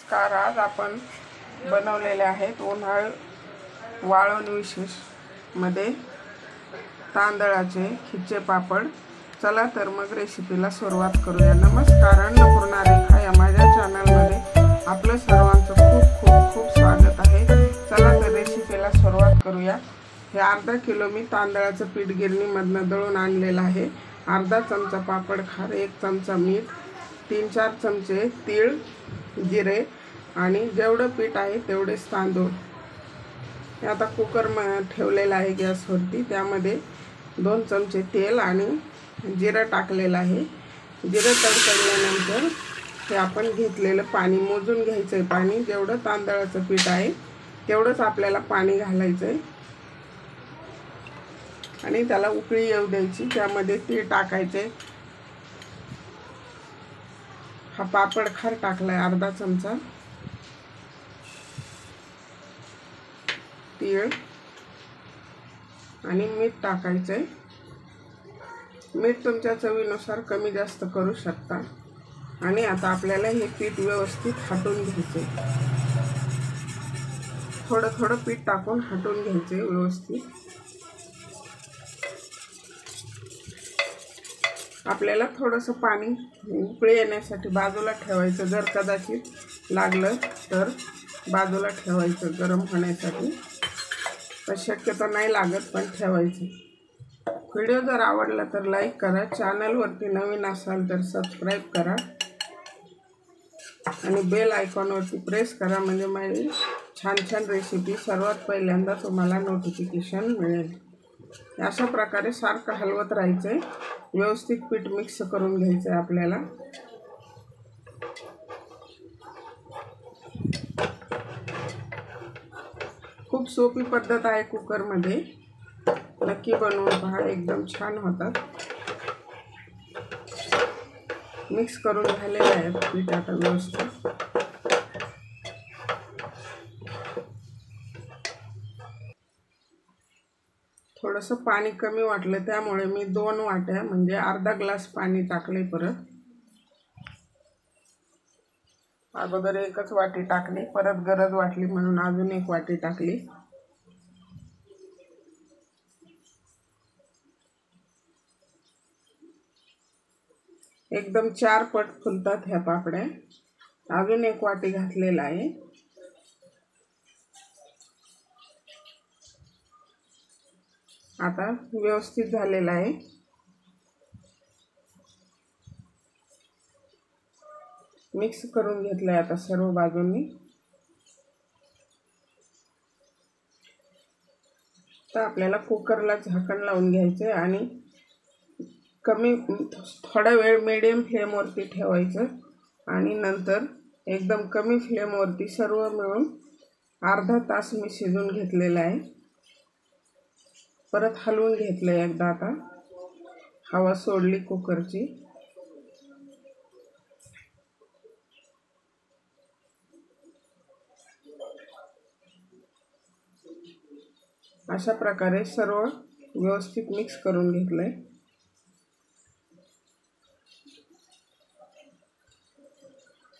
नमस्कार. आज आपण बनवलेले आहेत उन्हाळ वाळवण विशेष मध्ये तांदळाचे खिचे पापड. चला तर मग रेसिपीला सुरुवात करूया. नमस्कार. अन्नपूर्णा रेखा या माझ्या चॅनलमध्ये आपलं सर्वांचं खूप खूप खूप स्वागत आहे. चला तर रेसिपीला सुरुवात करूया. हे अर्धा किलो मी तांदळाचं पीठ गिरणीमधनं दळून आणलेलं आहे. अर्धा चमचा पापड खार, 1 चमचा मीठ, 3-4 चमचे तीळ, जिरे आणि जेवढं पीठ आहे तेवढेच तांदूळ. हे आता कुकर ठेवलेला आहे गॅसवरती. त्यामध्ये 2 चमचे तेल आणि जिरं टाकलेलं आहे. जिरं तडतडल्यानंतर हे आपण घेतलेलं पाणी मोजून घ्यायचं आहे. पाणी जेवढं तांदळाचं पीठ आहे तेवढंच आपल्याला पाणी घालायचं आहे आणि त्याला उकळी येऊ द्यायची. त्यामध्ये तीळ टाकायचे. हा पापड खार टाकलाय अर्धा चमचा, तीळ आणि मीठ टाकायचे. मीठ तुमच्या चवीनुसार कमी जास्त करू शकता. आणि आता आपल्याला हे पीठ व्यवस्थित हटवून घ्यायचे. थोडं थोडं पीठ टाकून हटवून घ्यायचे व्यवस्थित. आपल्याला थोडंसं पाणी उकळी येण्यासाठी बाजूला ठेवायचं. जर कदाचित लागलं तर बाजूला ठेवायचं गरम होण्यासाठी. तर शक्यतो नाही लागत पण ठेवायचं. व्हिडिओ जर आवडला तर लाईक करा. चॅनलवरती नवीन असाल तर सबस्क्राईब करा आणि बेल आयकॉनवरती प्रेस करा, म्हणजे माझी छान छान रेसिपी सर्वात पहिल्यांदा तुम्हाला नोटिफिकेशन मिळेल. अशा प्रकारे सारखं हलवत राहायचं. व्यवस्थित पीठ मिक्स करून घ्यायचं आहे आपल्याला. खूप सोपी पद्धत आहे कुकरमध्ये. नक्की बनवून पहा, एकदम छान होतात. मिक्स करून झालेलं आहे पीठ आता व्यवस्थित. थोडंसं पाणी कमी वाटलं त्यामुळे मी 2 वाट्या म्हणजे अर्धा ग्लास पाणी टाकले. परत अगोदर 1च वाटी टाकली, परत गरज वाटली म्हणून अजून 1 वाटी टाकली. एकदम 4 पट फुलतात ह्या पापड्या. अजून 1 वाटी घातलेला आहे. आता व्यवस्थित झालेला आहे. मिक्स करून घेतलंय आता सर्व बाजूंनी. तर आपल्याला कुकरला झाकण लावून घ्यायचे आणि थोडा वेळ मीडियम फ्लेमवरती ठेवायचं आणि नंतर एकदम कमी फ्लेमवरती सर्व मिळून अर्धा तास मी शिजवून घेतलेला आहे. परत हलवून घेतलंय एकदा. आता हवा सोडली कुकरची. अशा प्रकारे सर्व व्यवस्थित मिक्स करून घेतलंय.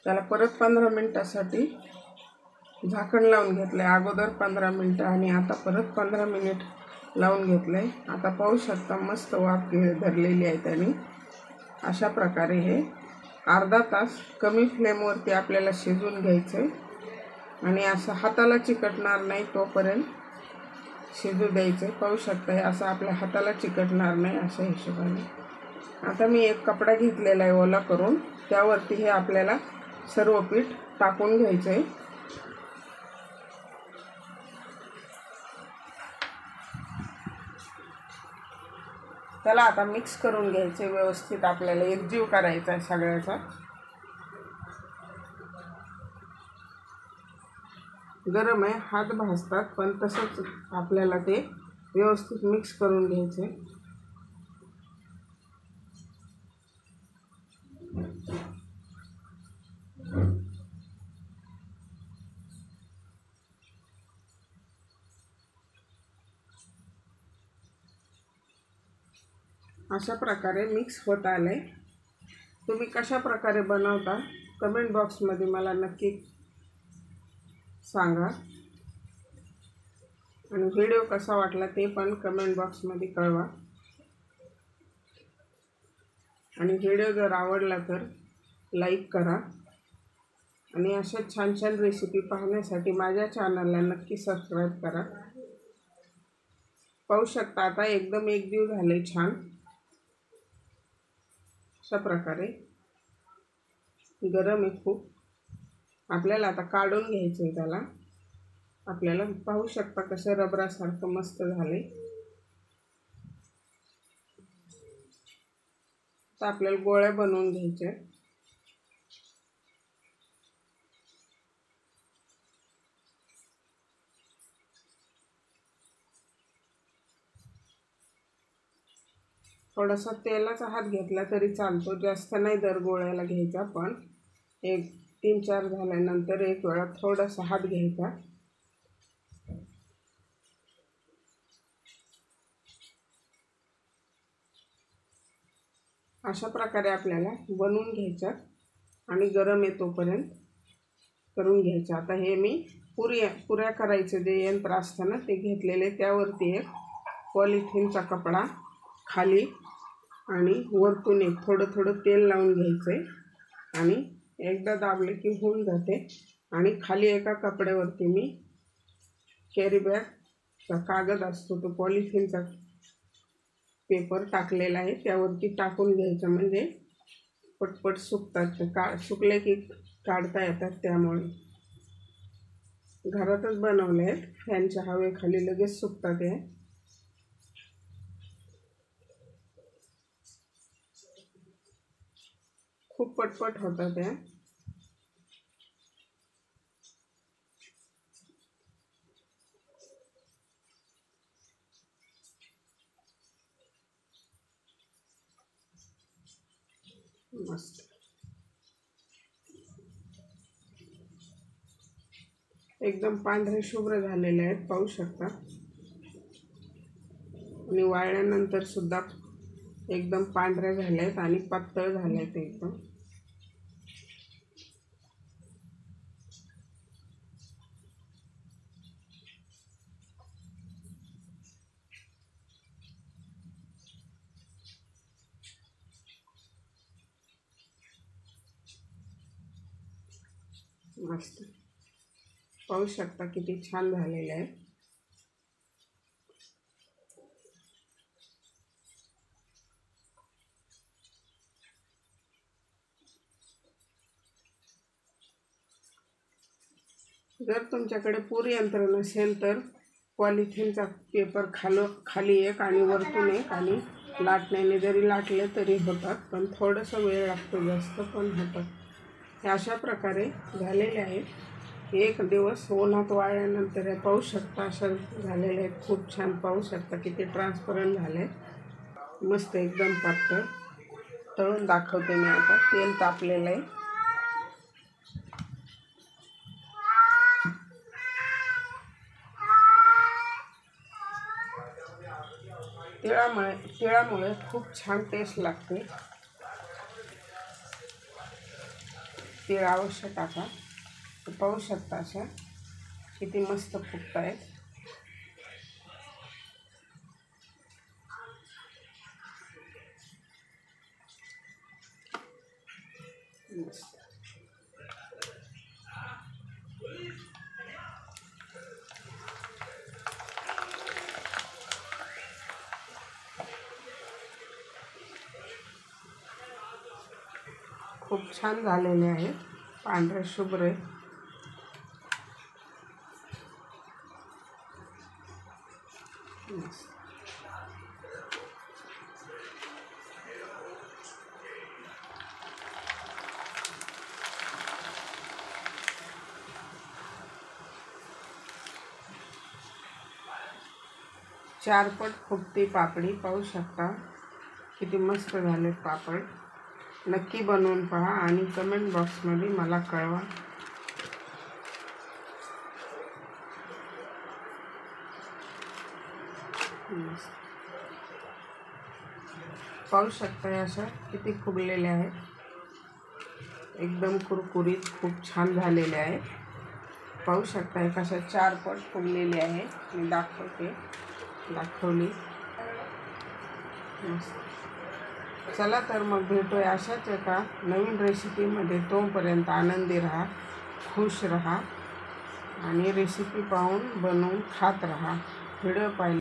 त्याला परत 15 मिनिटासाठी झाकण लावून घेतलंय. अगोदर 15 मिनिटं आणि आता परत 15 मिनिट लावून घेतलंय. आता पाहू शकता मस्त वाफ धरलेली आहे त्याने. अशा प्रकारे हे अर्धा तास कमी फ्लेमवरती आपल्याला शिजवून घ्यायचं आणि असं हाताला चिकटणार नाही तोपर्यंत शिजू द्यायचं. पाहू शकता हे असं आपल्या हाताला चिकटणार नाही अशा हिशोबाने. आता मी एक कपडा घेतलेला आहे ओला करून. त्यावरती हे आपल्याला सर्व पीठ टाकून घ्यायचं आहे. त्याला आता मिक्स करून घ्यायचे व्यवस्थित. आपल्याला एकजीव करायचा आहे सगळ्याचा. गरम आहे, हात भाजतात, पण तसंच आपल्याला ते व्यवस्थित मिक्स करून घ्यायचे. अशा प्रकारे मिक्स होत आले. तुम्ही कशा प्रकारे बनवता कमेंट बॉक्समध्ये मला नक्की सांगा आणि व्हिडिओ कसा वाटला ते पण कमेंट बॉक्समध्ये कळवा। आणि व्हिडिओ जर आवडला तर लाईक करा आणि अशा छान छान रेसिपी पाहण्यासाठी माझ्या चॅनलला नक्की सबस्क्राईब करा। पाहू शकता आता एकदम एकजीव झाले छान अशा प्रकारे। गरम आहे खूप, आपल्याला आता काढून घ्यायचं आहे त्याला। आपल्याला पाहू शकता कसं रबरासारखं मस्त झाले। तर आपल्याला गोळ्या बनवून घ्यायच्या। थोडासा तेलाचा हात घेतला तरी चालतो, जास्त नाही दर गोळ्याला घ्यायचा, पण एक 3-4 झाल्यानंतर एक वेळा थोडासा हात घ्यायचा। अशा प्रकारे आपल्याला बनवून घ्यायचं आणि गरम आहे तोपर्यंत करून घ्यायचं। आता हे मी पुऱ्या करायचं जे यंत्र असतं ना ते घेतलेले, त्यावरती एक पॉलिथिनचा कपडा खाली आणि वरतून एक थोडं तेल लावून घ्यायचं आणि एकदा दाबले की होऊन जाते। आणि खाली एका कपड्यावरती मी कॅरी बॅगचा कागद असतो तो पॉलिथिनचा पेपर टाकलेला आहे, त्यावरती टाकून घ्यायचं म्हणजे पटपट सुकतात। सुकले की काढता येतात। त्यामुळे घरातच बनवले आहेत, फॅनच्या हवेखाली लगेच सुकतात। हे खूप पटपट होतात हे। मस्त एकदम पांढरे शुभ्र झालेले आहेत, पाहू शकता। आणि वाळल्यानंतर सुद्धा एकदम पांढरे झाले आहेत आणि पातळ झाले आहेत एकदम। मस्त पाहू शकता किती छान झालेले आहे। जर तुमच्याकडे पूर यंत्र नसेल तर पॉलिथिनचा पेपर खाली एक आणि वरतून एक आणि लाटण्याने जरी लाटले तरी होतात, पण थोडासा वेळ लागतो, जास्त पण होतात। हे अशा प्रकारे झालेले आहेत। एक दिवस उन्हात वाळल्यानंतर हे पाहू शकता अशा झालेले आहेत। खूप छान पाहू शकता किती ट्रान्सपरंट झाले, मस्त एकदम पातळ। तळून दाखवते मी आता। तेल तापलेलं आहे। तिळामुळे खूप छान टेस्ट लागते। तीळ अवश्य टाका। पाहू शकता अशा किती मस्त फुगत आहेत। खूप छान झालेले आहेत, पांढरे शुभ्र आहे। चारपट फुगती पापडी, पाहू शकता किती मस्त झाले पापड। नक्की बनवून पहा आणि कमेंट बॉक्समध्ये मला कळवा। पाहू शकता अशा किती फुगलेले आहेत, एकदम कुरकुरीत खूप छान झालेले आहेत। पाहू शकता कशा 4 पट फुगलेली आहे. मी दाखवली. चला तर मग भेटूया अशाच एका नवीन रेसिपीमध्ये. तोपर्यंत आनंदी राहा, खुश राहा आणि रेसिपी पाहून बनवून खात राहा. व्हिडिओ पाहिला